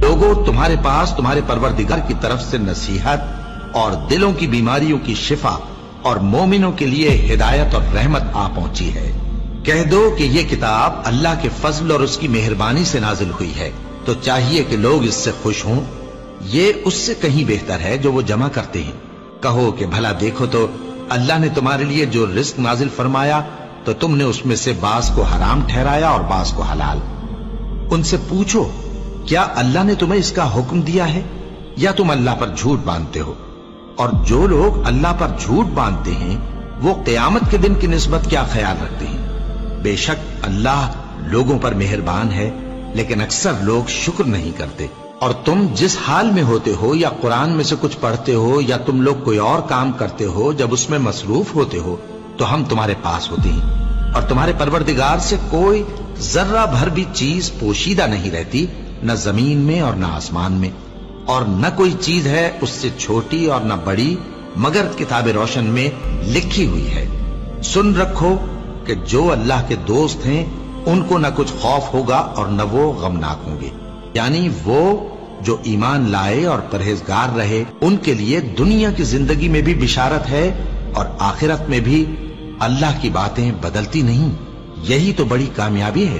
लोगों, तुम्हारे पास तुम्हारे परवरदिगार की तरफ से नसीहत और दिलों की बीमारियों की शिफा और मोमिनों के लिए हिदायत और रहमत आ पहुंची है। कह दो कि ये किताब अल्लाह के फजल और उसकी मेहरबानी से नाजिल हुई है, तो चाहिए कि लोग इससे खुश हों। ये उससे कहीं बेहतर है जो वो जमा करते हैं। कहो कि भला देखो तो अल्लाह ने तुम्हारे लिए जो रिस्क नाजिल फरमाया तो तुमने उसमें से बास को हराम ठहराया और बास को हलाल। उनसे पूछो, क्या अल्लाह ने तुम्हें इसका हुक्म दिया है या तुम अल्लाह पर झूठ बांधते हो? और जो लोग अल्लाह पर झूठ बांधते हैं वो क़यामत के दिन की निस्बत क्या ख्याल रखते हैं? बेशक अल्लाह लोगों पर मेहरबान है, लेकिन अक्सर लोग शुक्र नहीं करते। और तुम जिस हाल में होते हो, या कुरान में से कुछ पढ़ते हो या तुम लोग कोई और काम करते हो, जब उसमें मसरूफ होते हो तो हम तुम्हारे पास होते हैं। और तुम्हारे परवरदिगार से कोई जर्रा भर भी चीज पोशीदा नहीं रहती, न जमीन में और न आसमान में, और न कोई चीज है उससे छोटी और न बड़ी, मगर किताब रोशन में लिखी हुई है। सुन रखो कि जो अल्लाह के दोस्त हैं उनको न कुछ खौफ होगा और न वो गमनाक होंगे। यानी वो जो ईमान लाए और परहेजगार रहे, उनके लिए दुनिया की जिंदगी में भी बिशारत है और आखिरत में भी। अल्लाह की बातें बदलती नहीं, यही तो बड़ी कामयाबी है।